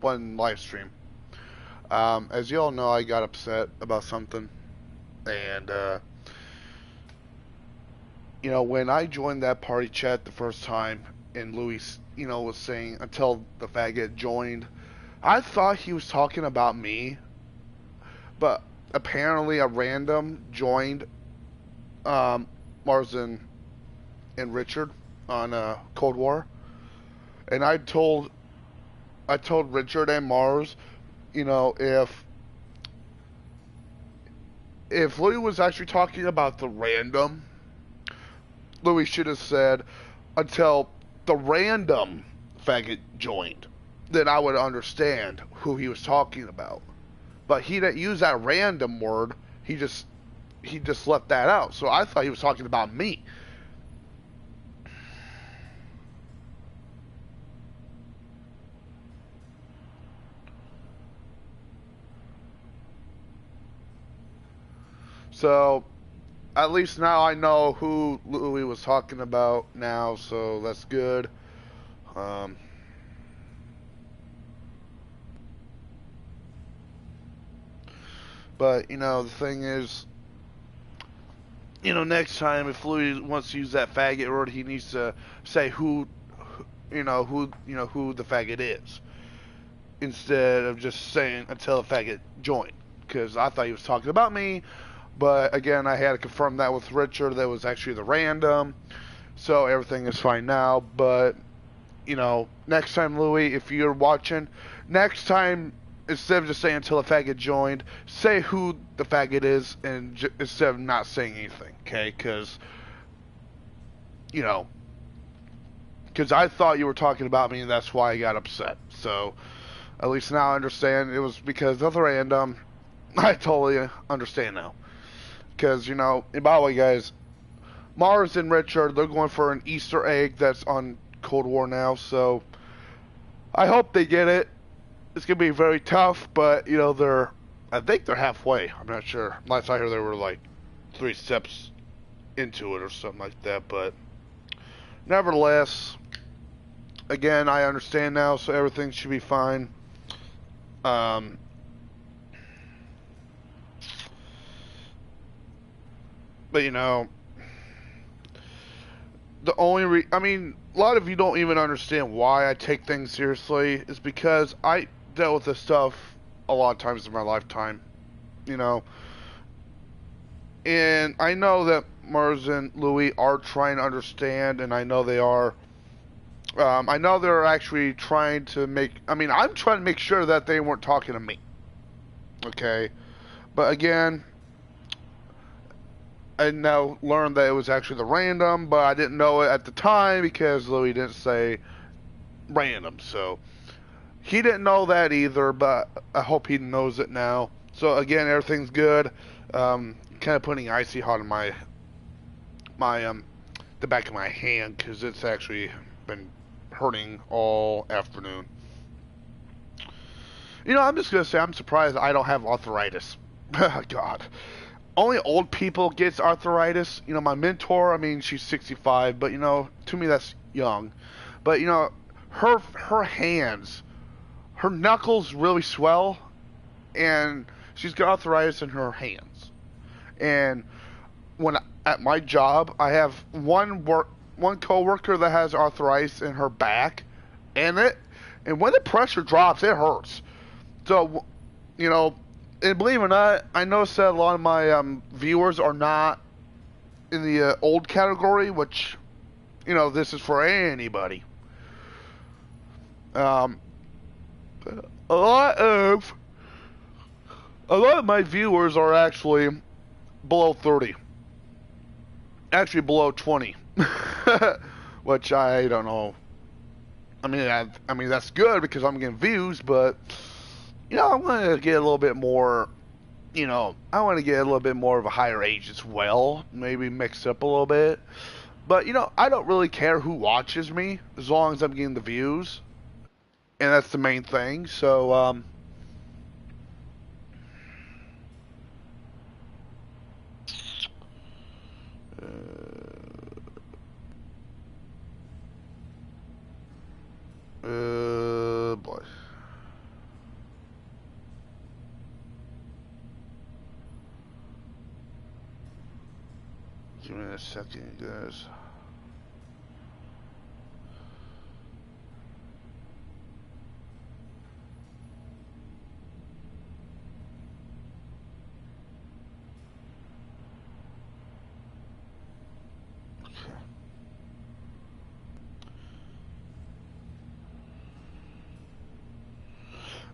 one live stream. As you all know, I got upset about something, and when I joined that party chat the first time, and Louis, was saying until the faggot joined, I thought he was talking about me, but apparently a random joined um, Mars and Richard on Cold War, and I told Richard and Mars, if Louis was actually talking about the random, Louis should have said until the random faggot joined. Then I would understand who he was talking about. But he didn't use that random word. He just left that out. So I thought he was talking about me. So at least now I know who Louis was talking about now. So that's good. Um, but the thing is, next time if Louis wants to use that faggot word, he needs to say who the faggot is, instead of just saying until the faggot joined. Because I thought he was talking about me, but again, I had to confirm that with Richard. That was actually the random, so everything is fine now. But next time, Louis, if you're watching, next time, instead of just saying until the faggot joined, say who the faggot is, and instead of not saying anything, okay? You know, because I thought you were talking about me, and that's why I got upset. So at least now I understand it was because of the random. I totally understand now. Because and by the way, guys, Mars and Richard, they're going for an Easter egg that's on Cold War now. So I hope they get it. It's gonna be very tough, but I think they're halfway. I'm not sure. Last I heard, they were like 3 steps into it or something like that. But nevertheless, again, I understand now, so everything should be fine. Um, but the only I mean, a lot of you don't even understand why I take things seriously. Is because I dealt with this stuff a lot of times in my lifetime. You know, and I know that Mars and Louis are trying to understand, and I know they are. I know they're actually trying to make. I mean, I'm trying to make sure that they weren't talking to me. Okay, but again, I now learned that it was actually the random, but I didn't know it at the time because Louis didn't say random. So he didn't know that either, but I hope he knows it now. So again, everything's good. Kind of putting icy hot in my the back of my hand because it's actually been hurting all afternoon. I'm just gonna say I'm surprised I don't have arthritis. God, only old people gets arthritis. My mentor, I mean, she's 65, but to me that's young. But her hands, her knuckles really swell, and she's got arthritis in her hands. And when at my job, I have one coworker that has arthritis in her back, and when the pressure drops, it hurts. So, you know, and believe it or not, I noticed that a lot of my viewers are not in the old category, which this is for anybody. Um, a lot of a lot of my viewers are actually below 30, actually below 20, which I don't know. I mean that's good because I'm getting views, but I want to get a little bit more. I want to get a little bit more of a higher age as well, maybe mix up a little bit. But I don't really care who watches me as long as I'm getting the views, and that's the main thing. So, boy. Give me a second, guys.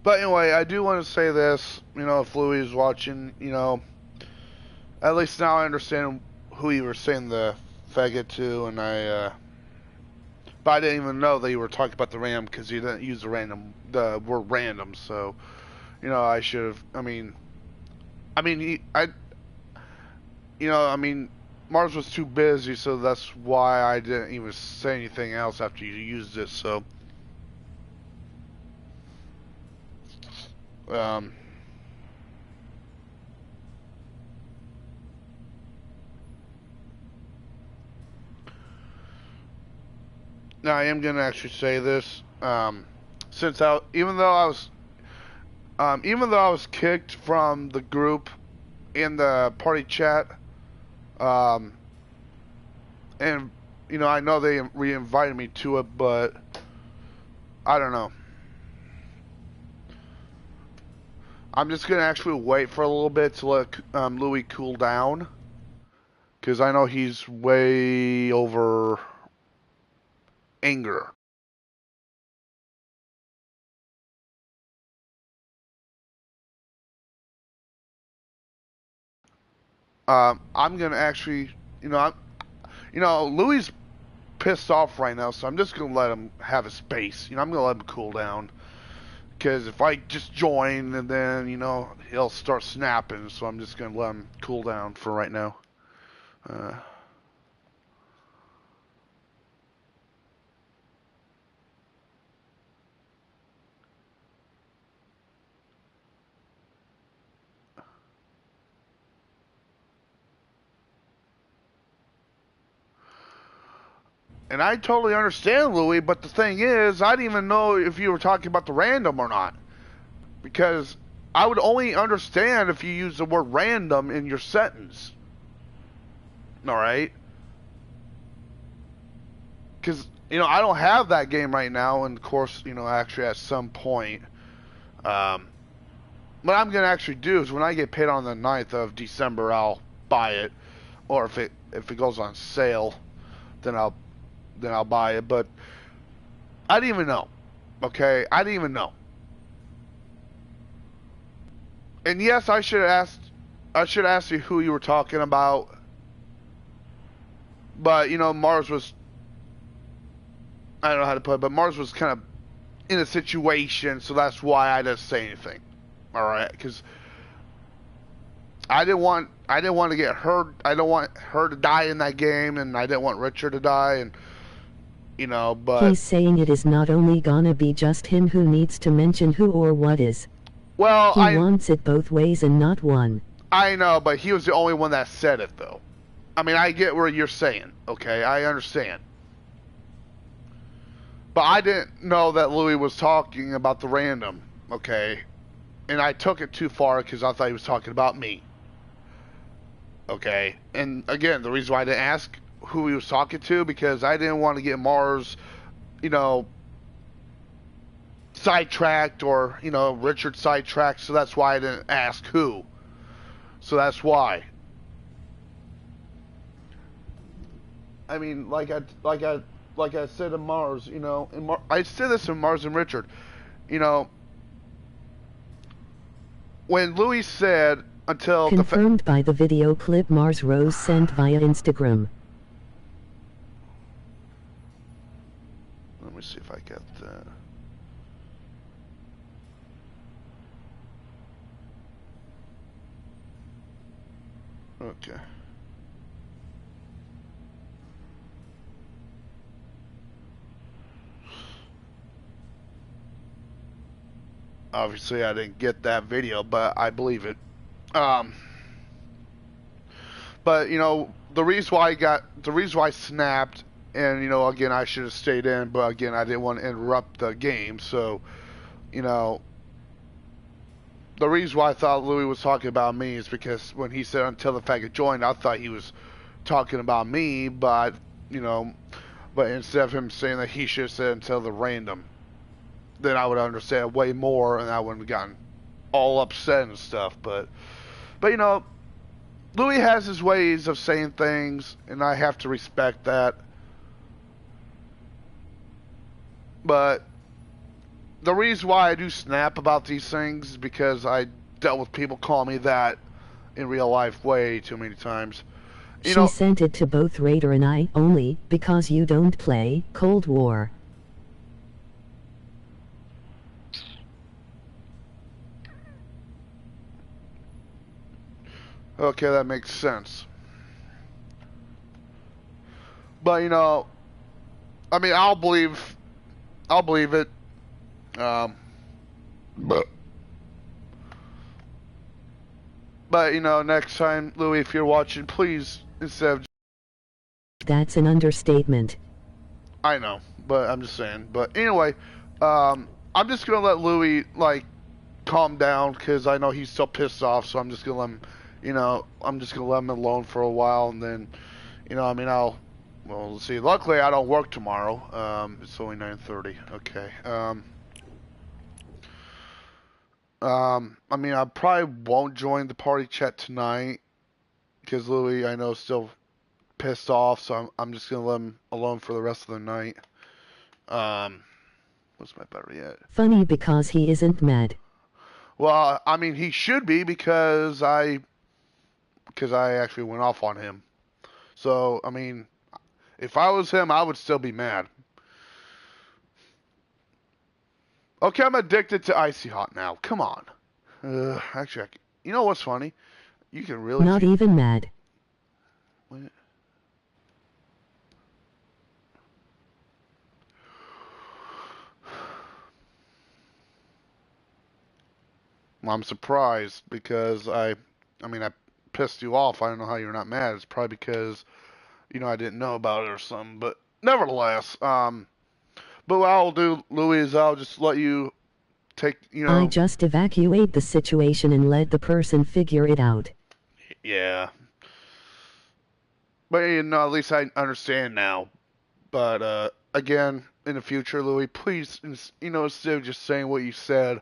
But anyway, I do want to say this, if Louis is watching, at least now I understand who you were saying the faggot to, but I didn't even know that you were talking about the RAM because you didn't use the word random, so, I should have, Mars was too busy, so that's why I didn't even say anything else after you used it, so. Now I am gonna actually say this. Since even though I was kicked from the group in the party chat, and I know they re-invited me to it, but I don't know. I'm just gonna actually wait for a little bit to let Louis cool down, because I know he's way over anger. I'm gonna actually, Louis pissed off right now, so I'm just gonna let him have his space. I'm gonna let him cool down. Because if I just join, and then, he'll start snapping, so I'm just going to let him cool down for right now. And I totally understand, Louis, but the thing is, I didn't even know if you were talking about the random or not. Because I would only understand if you use the word random in your sentence. Alright? Because, I don't have that game right now, and of course, actually at some point. What I'm going to actually do is when I get paid on the 9th of December, I'll buy it. Or if it goes on sale, then I'll buy it. But I didn't even know. Okay? I didn't even know. And yes, I should have asked you who you were talking about. But, Mars was, I don't know how to put it, but Mars was kind of in a situation, so that's why I didn't say anything. Alright? Because I didn't want to get hurt. I don't want her to die in that game, and I didn't want Richard to die, and but he's saying it is not only gonna be just him who needs to mention who or what is. Well, he wants it both ways and not one. I know, but he was the only one that said it, though. I mean, I get what you're saying, okay? I understand. But I didn't know that Louis was talking about the random, okay? And I took it too far because I thought he was talking about me. Okay? And again, the reason why I didn't ask who he was talking to, because I didn't want to get Mars, sidetracked, or, Richard sidetracked, so that's why I didn't ask who. So that's why. I mean, like I said to Mars, I said this to Mars and Richard, when Louis said until confirmed by the video clip Mars Rose sent via Instagram. Let me see if I get that. Okay. Obviously, I didn't get that video, but I believe it. But the reason why I snapped, and again, I should have stayed in, but again, I didn't want to interrupt the game. So, the reason why I thought Louis was talking about me is because when he said until the faggot joined, I thought he was talking about me, but you know, but instead of him saying that he should have said until the random, then I would understand way more, and I wouldn't have gotten all upset and stuff. But you know, Louis has his ways of saying things, and I have to respect that. But the reason why I do snap about these things is because I dealt with people calling me that in real life way too many times. You She know, sent it to both Raider and I only because you don't play Cold War. okay, that makes sense. But you know, I mean, I'll believe it. But you know, next time, Louis, if you're watching, please instead of That's an understatement. I know, but I'm just saying. But anyway, I'm just gonna let Louis like calm down because I know he's still pissed off. So I'm just gonna let him, you know, I'm just gonna let him alone for a while, and then, you know, I mean, well, let's see. Luckily, I don't work tomorrow. It's only 9:30. Okay. I mean, I probably won't join the party chat tonight because Louis, I know, is still pissed off. So I'm just gonna let him alone for the rest of the night. Um, what's my battery at? Funny because he isn't mad. Well, I mean, he should be because I actually went off on him. So, I mean, if I was him, I would still be mad. Okay, I'm addicted to Icy Hot now. Come on. Actually, you know what's funny? You can really Not even mad. Wait. I'm surprised because I mean, I pissed you off. I don't know how you're not mad. It's probably because, you know, I didn't know about it or something. But nevertheless, but what I'll do, Louis, is I'll just let you take, you know. I just evacuate the situation and let the person figure it out. Yeah. But, you know, at least I understand now. But, again, in the future, Louis, please, you know, instead of just saying what you said,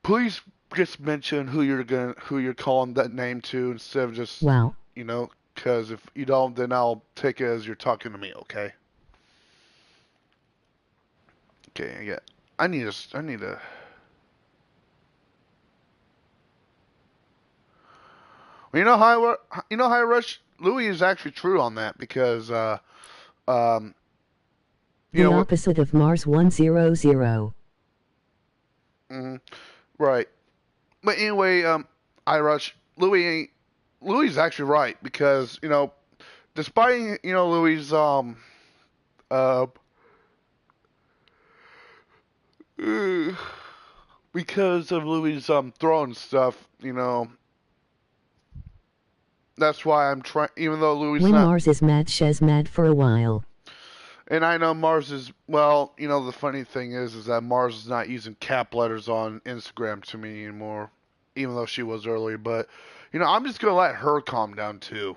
please just mention who you're calling that name to instead of just, Wow. you know, because if you don't, then I'll take it as you're talking to me, okay? Okay, yeah. I need to. Well, you know how Rush Louis is actually true on that because, um, you The know what? opposite of Mars 100. Right. But anyway, I Rush Louis is actually right because you know, despite you know Louis uh because of Louis throwing stuff, you know, that's why I'm trying. Even though Louis When not, Mars is mad, she's mad for a while. and I know Mars is well. You know, the funny thing is that Mars is not using cap letters on Instagram to me anymore, even though she was earlier. But you know, I'm just gonna let her calm down too.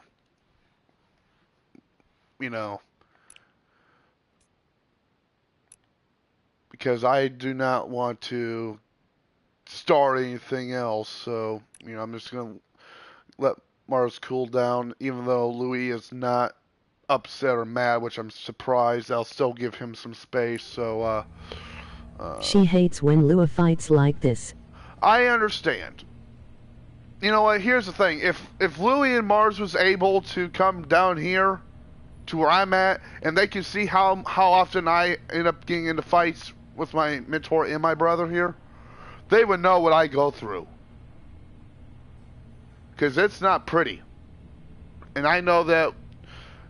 You know, because I do not want to start anything else. So you know, I'm just gonna let Mars cool down, even though Louis is not upset or mad, which I'm surprised. I'll still give him some space. So, She hates when Lua fights like this. I understand. You know what? Here's the thing: if Louis and Mars was able to come down here to where I'm at, and they can see how often I end up getting into fights with my mentor and my brother here, they would know what I go through. Because it's not pretty. And I know that,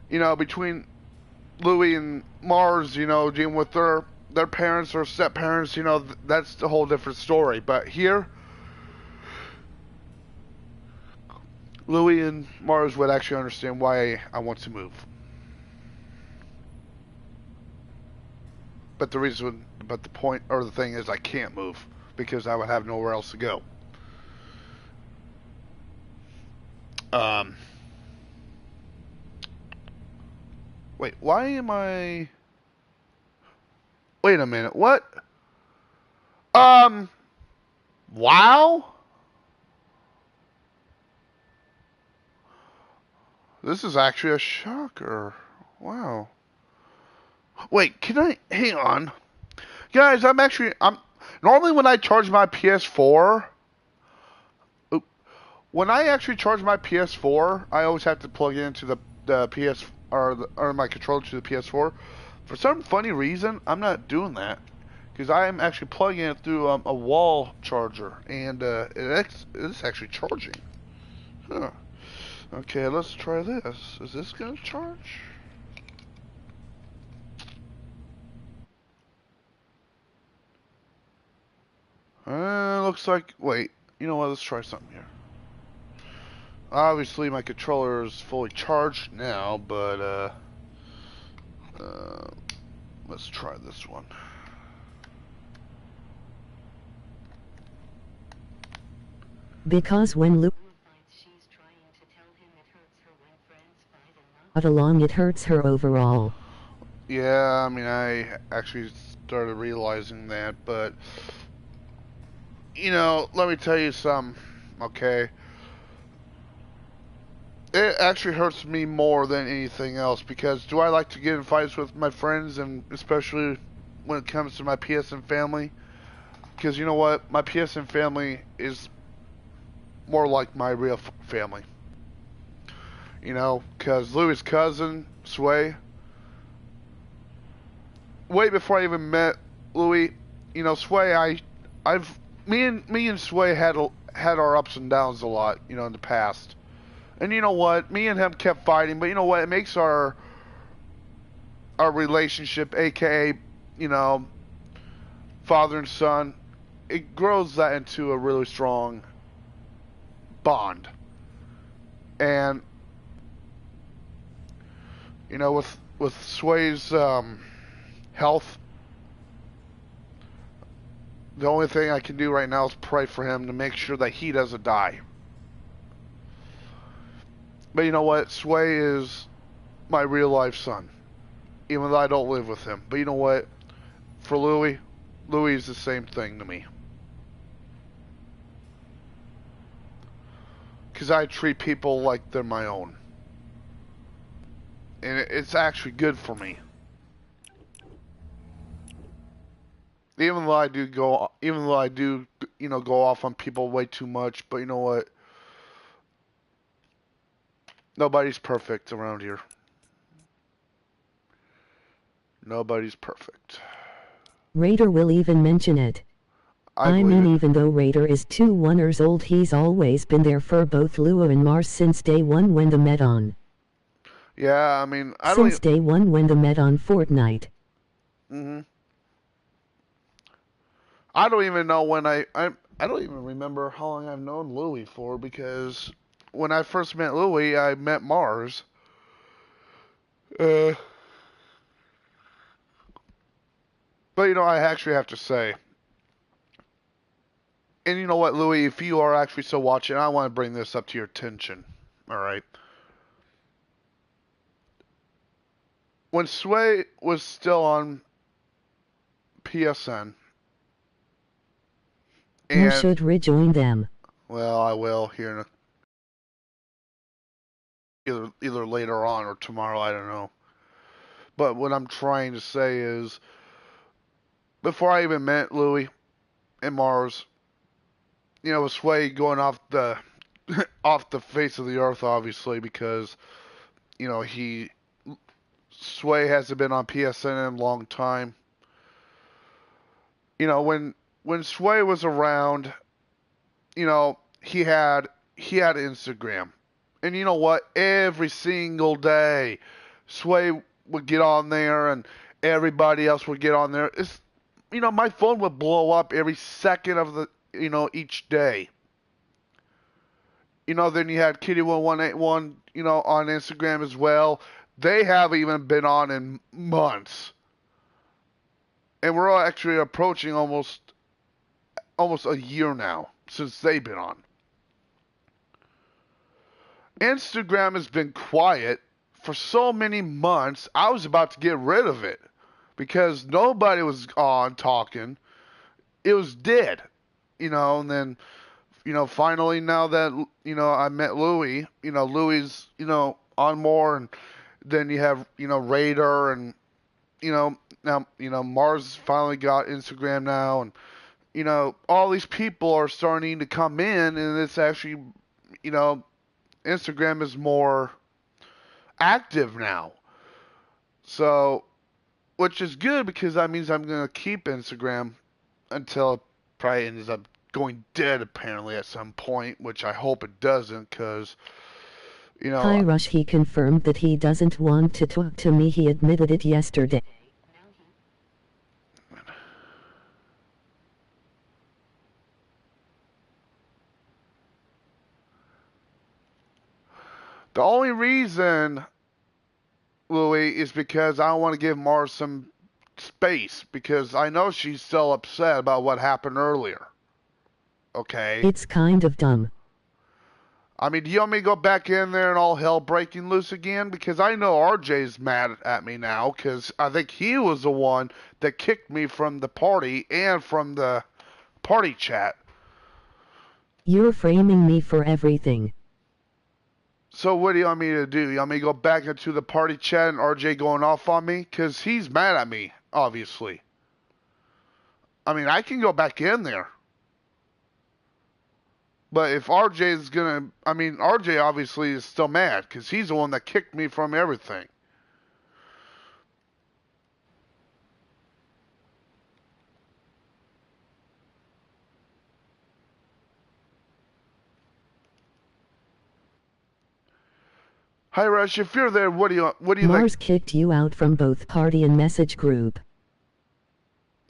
you know, between Louis and Mars, you know, dealing with their parents or step parents, you know, that's the whole different story. But here, Louis and Mars would actually understand why I want to move. But the point or the thing is, I can't move because I would have nowhere else to go. Um, Wait, why am I... Wait a minute, what? Um, wow? This is actually a shocker. Wow. Wait, can I... Hang on. Guys, I'm... Normally when I charge my PS4... When I actually charge my PS4, I always have to plug it into the PS... Or my controller to the PS4. For some funny reason, I'm not doing that. Because I am actually plugging it through a wall charger. And it's actually charging. Huh. Okay, let's try this. Is this going to charge? Looks like... Wait, you know what? Let's try something here. Obviously, my controller is fully charged now, but, let's try this one. Because when Lou along, it hurts her overall. Yeah, I mean, I actually started realizing that, but, you know, let me tell you something, okay? It actually hurts me more than anything else, because do I like to get in fights with my friends, and especially when it comes to my PSN family? Because you know what? My PSN family is more like my real family. You know, because Louis' cousin, Sway, way before I even met Louis, you know, Sway, me and Sway had our ups and downs a lot, you know, in the past. And you know what? Me and him kept fighting, but you know what? It makes our relationship, aka, you know, father and son, it grows that into a really strong bond. And you know, with Sway's health, the only thing I can do right now is pray for him to make sure that he doesn't die. But you know what? Sway is my real life son, even though I don't live with him. But you know what? For Louis, Louis is the same thing to me. Because I treat people like they're my own. And it's actually good for me. Even though I do, you know, go off on people way too much. But you know what? Nobody's perfect around here. Nobody's perfect. Raider will even mention it. I mean, even though Raider is 2 years old, he's always been there for both Lua and Mars since day one when they met on. Yeah, I mean, since day one when they met on Fortnite. I don't even know when I don't even remember how long I've known Louis for, because when I first met Louis, I met Mars. But you know, I actually have to say, and you know what, Louis, if you are actually still watching, I want to bring this up to your attention. All right. When Sway was still on PSN, you should rejoin them. Well, I will here either later on or tomorrow, I don't know. But what I'm trying to say is, before I even met Louis and Mars, you know, with Sway going off the off the face of the earth, obviously, because you know Sway hasn't been on PSN in a long time. You know, when Sway was around, you know, he had Instagram. And you know what? Every single day, Sway would get on there and everybody else would get on there. It's, you know, my phone would blow up every second of the, you know, each day. You know, then you had Kitty1181, you know, on Instagram as well. They haven't even been on in months. And we're all actually approaching almost a year now since they've been on. Instagram has been quiet for so many months, I was about to get rid of it because nobody was on talking. It was dead, and then, finally now that, I met Louis, Louis, on more, and then you have, Raider, and, now, Mars finally got Instagram now, and, all these people are starting to come in, and it's actually, Instagram is more active now. So, which is good because that means I'm going to keep Instagram until it probably ends up going dead apparently at some point, which I hope it doesn't because, Hi Rush, he confirmed that he doesn't want to talk to me. He admitted it yesterday. The only reason, Louis, is because I want to give Mars some space because I know she's still upset about what happened earlier. Okay? It's kind of dumb. I mean, do you want me to go back in there and all hell breaking loose again? Because I know RJ's mad at me now because I think he was the one that kicked me from the party and from the party chat. You're framing me for everything. So what do you want me to do? You want me to go back into the party chat and RJ going off on me? Because he's mad at me, obviously. I mean, I can go back in there. But if RJ is going to... I mean, RJ obviously is still mad because he's the one that kicked me from everything. Hi, Rush. If you're there, what do you Mars kicked you out from both party and message group.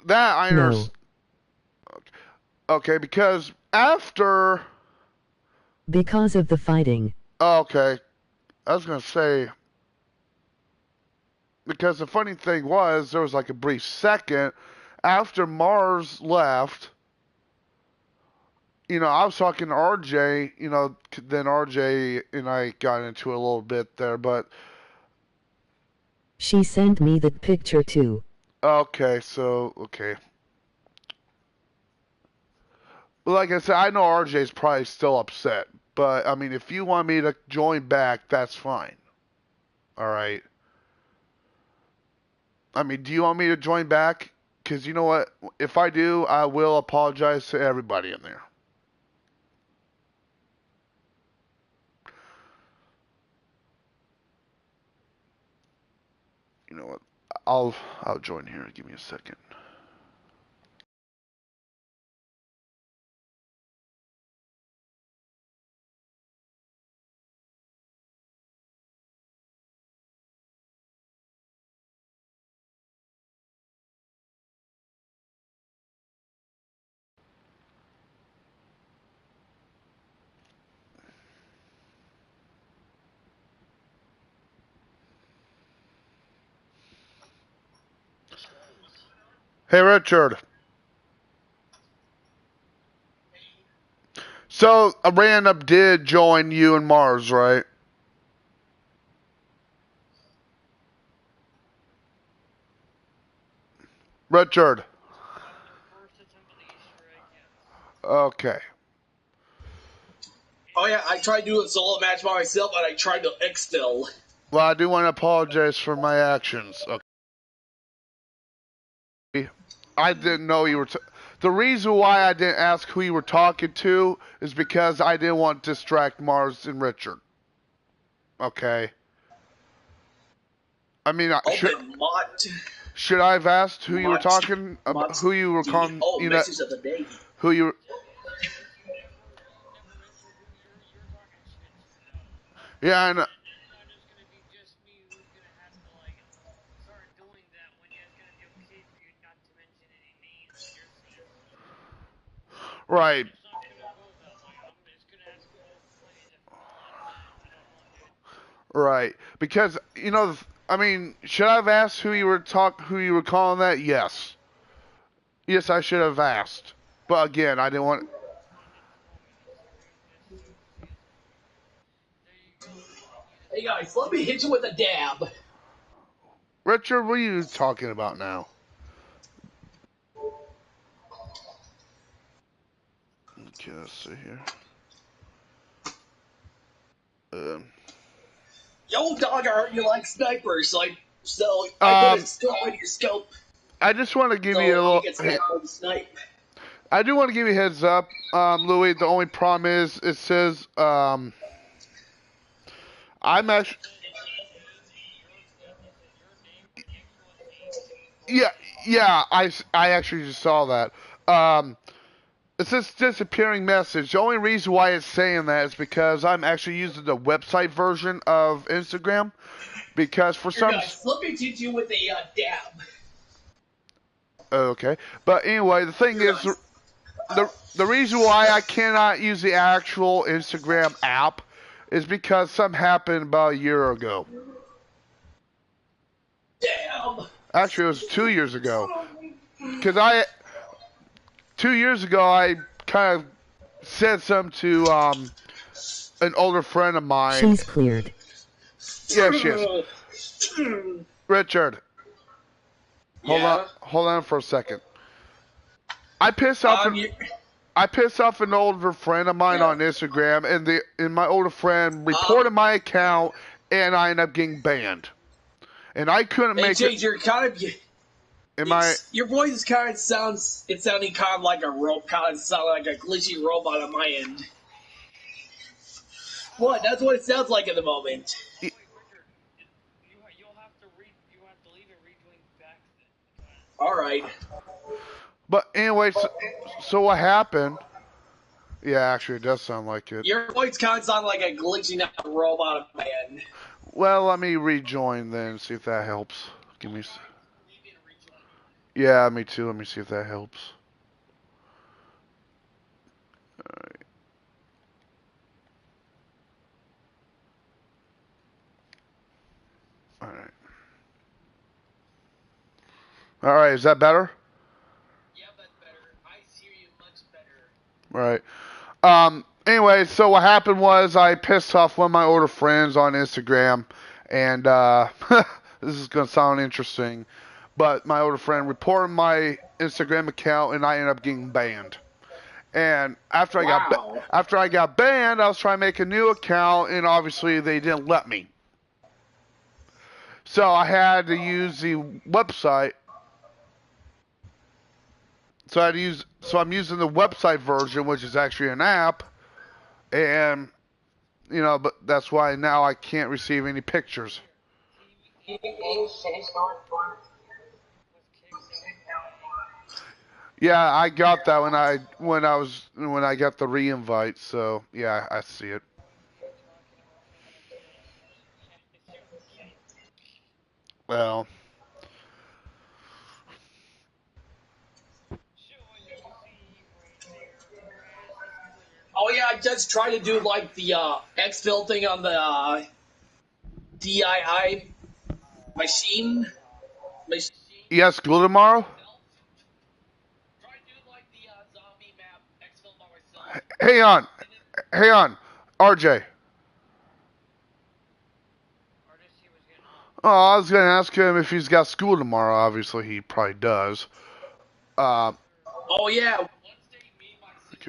That I understand. No. Okay, because after... Because of the fighting. Okay. I was going to say... Because the funny thing was, there was like a brief second after Mars left... I was talking to RJ, then RJ and I got into it a little bit there, but... She sent me that picture too. Okay. But like I said, I know RJ's probably still upset, but, I mean, if you want me to join back, that's fine. Alright? I mean, do you want me to join back? Because you know what? If I do, I will apologize to everybody in there. You know what? I'll join here. Give me a second. Hey, Richard. So, a random did join you and Mars, right? Richard. Okay. Oh yeah, I tried doing a solo match by myself, and I tried to X-Still. Well, I do want to apologize for my actions. Okay. I didn't know you were... The reason why I didn't ask who you were talking to is because I didn't want to distract Mars and Richard. Okay. I mean, should I have asked who you were talking about, who you were calling, who you were... Yeah, I know. Right. Right. Because, I mean, should I have asked who you were calling that? Yes. Yes, I should have asked. But again, I didn't want... Hey guys, let me hit you with a dab. Richard, what are you talking about now? Okay, let's see here. Yo, dog, I heard you like snipers, so I put a scope on your scope. I just want to give So you a little. you can snipe. I do want to give you a heads up, Louis. The only problem is it says I'm actually. Yeah. I actually just saw that. It says disappearing message. The only reason why it's saying that is because I'm actually using the website version of Instagram. Because for some. Guys, let me hit you with a dab. Okay, but anyway, the thing is, the reason why I cannot use the actual Instagram app is because something happened about a year ago. Damn. Actually, it was 2 years ago. Because 2 years ago, I kind of said something to an older friend of mine. She's cleared. Yeah, she is. Richard. Hold on for a second. I pissed off an older friend of mine on Instagram, and my older friend reported my account, and I ended up getting banned. And I couldn't make it. You're kind of. Your voice is kind of sounding kind of like a like a glitchy robot on my end. What? That's what it sounds like at the moment. Wait, Richard, you'll have to leave and rejoin back. All right. But anyway, so what happened? Yeah, actually, it does sound like it. Your voice kind of sounds like a glitching out robot on my end. Well, let me rejoin then, see if that helps. Give me. Yeah, me too. Let me see if that helps. Alright. Alright, is that better? Yeah, that's better. I hear you much better. Right. Anyway, so what happened was I pissed off one of my older friends on Instagram, and this is going to sound interesting, but my older friend reported my Instagram account, and I ended up getting banned. And after I got banned, I was trying to make a new account, and obviously they didn't let me. So I had to use the website. So I'm using the website version, which is actually an app, and but that's why now I can't receive any pictures. Yeah, I got that when I got the re-invite. So yeah, I see it. Well. Oh yeah, I just tried to do like the exfil thing on the DII machine. Yes, go tomorrow. Hang on, RJ. Oh, I was gonna ask him if he's got school tomorrow. Obviously, he probably does. Oh yeah,